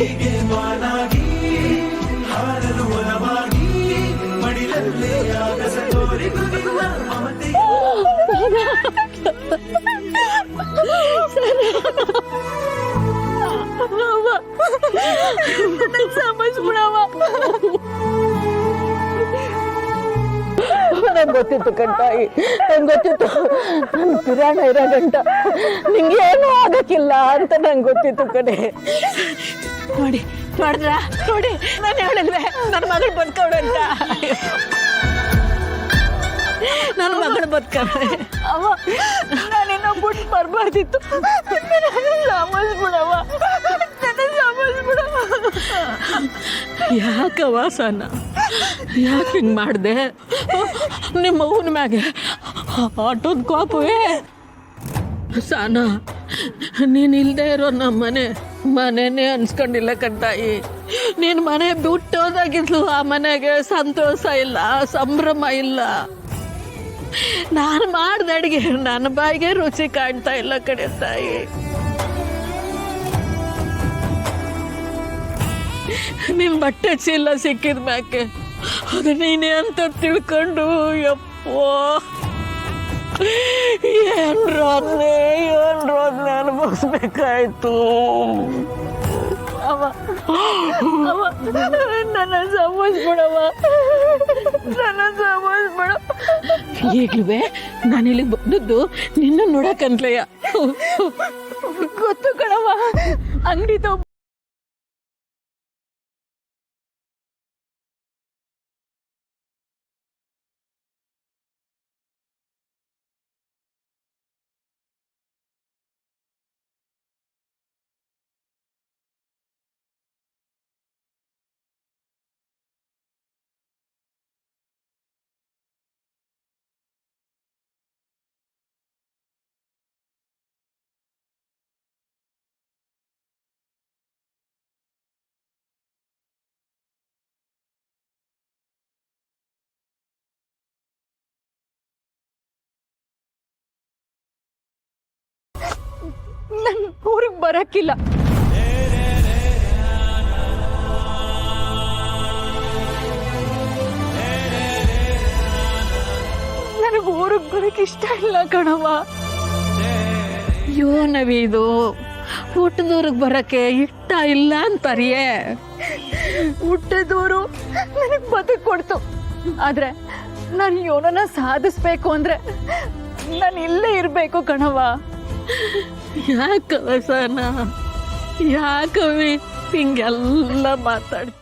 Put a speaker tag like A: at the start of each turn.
A: ಹೀಗೆ ಬಾನಾಗಿ ಹಾರಲು ಒಲವಾಗಿ ಮಡಿಲಲ್ಲೇ ಆಗಸ ತೋರಿದು ನಿನ್ನ ಮಮತೆ
B: ನಂಗೆ ಗೊತ್ತಿತ್ತು ಕಣ್ತಾಯಿ, ನಂಗೆ ಗೊತ್ತಿತ್ತು ನನ್ನ ಪಿರಾಣ ಇರೋ ಗಂಟ ನಿಂಗೇನು ಆಗಕ್ಕಿಲ್ಲ ಅಂತ ನಂಗೆ ಗೊತ್ತಿತ್ತು ಕಣೆ. ನೋಡಿ ನೋಡಿದ್ರ, ನೋಡಿ ನಾನು ಹೇಳಿಲ್ವೇ ನನ್ನ ಮಗಳು ಬದುಕವಳು ಅಂತ. ನನ್ನ ಮಗಳು ಬದುಕವಳೆ. ಅವ ನಾನಿನ್ನೂ ಬಿಟ್ಟು ಬರಬಾರ್ದಿತ್ತು. ಸಾಮಸ್ಬಿಡವ, ಸಾಮಸ್ಬಿಡವ. ಯಾಕವ ಸಣ್ಣ, ಯಾಕೆ ಹಿಂಗೆ ಮಾಡಿದೆ? ನಿಮ್ಮ ಅವ್ವನ ಮ್ಯಾಗೆ ಆಟೋದ ಕೋಪವೇ ಸಾನ. ನೀನು ಇಲ್ಲದೆ ಇರೋ ನಮ್ಮ ಮನೆನೇ ಅನ್ಸ್ಕೊಂಡಿಲ್ಲ ಕಣ್ತಾಯಿ. ನೀನು ಮನೆ ಬಿಟ್ಟೋದಾಗಿದ್ಲು, ಆ ಮನೆಗೆ ಸಂತೋಷ ಇಲ್ಲ, ಸಂಭ್ರಮ ಇಲ್ಲ. ನಾನು ಮಾಡ್ದ ಅಡುಗೆ ನನ್ನ ಬಾಯಿಗೆ ರುಚಿ ಕಾಣ್ತಾ ಇಲ್ಲ ಕಡೆ ತಾಯಿ. ನಿಮ್ಮ ಬಟ್ಟೆ ಚೀಲ ಸಿಕ್ಕಿದ ಮ್ಯಾಕೆ ಅದು ನೀನೇ ಅಂತ ತಿಳ್ಕೊಂಡು ಯಪ್ಪೋ ಏನು ರೋದ್ನೆ ಅನುಭವಿಸ್ಬೇಕಾಯ್ತು. ಅವ ನನ್ನ ಸಮಸ್ಬಿಡವ, ನನ್ನ ಸಮಸ್ಬಿಡ. ಈಗ್ಲೂ ನಾನಿಲ್ಲಿಗೆ ಬಂದದ್ದು ನಿನ್ನ ನೋಡಕಂತ್ಲೆಯ ಗೊತ್ತು ಕಣವ. ಅಂಗಡಿ ನನ್ನ ಊರಿಗೆ ಬರಕ್ಕಿಲ್ಲ. ನನಗೆ ಊರಿಗೆ ಬರಕ್ಕೆ ಇಷ್ಟ ಇಲ್ಲ ಕಣವ. ಅಯ್ಯೋ ನವೀದು, ಹುಟ್ಟದೂರಿಗೆ ಬರಕ್ಕೆ ಇಷ್ಟ ಇಲ್ಲ ಅಂತಾರಿಯೇ. ಹುಟ್ಟದೂರು ನನಗೆ ಬದುಕು ಕೊಡ್ತು, ಆದ್ರೆ ನಾನು ಯೋನನ ಸಾಧಿಸ್ಬೇಕು ಅಂದ್ರೆ ನಾನು ಇಲ್ಲೇ ಇರಬೇಕು ಕಣವ. ಯಾಕವ ಸನ, ಯಾಕವಿ ಹಿಂಗೆಲ್ಲ ಮಾತಾಡ್ತಿ?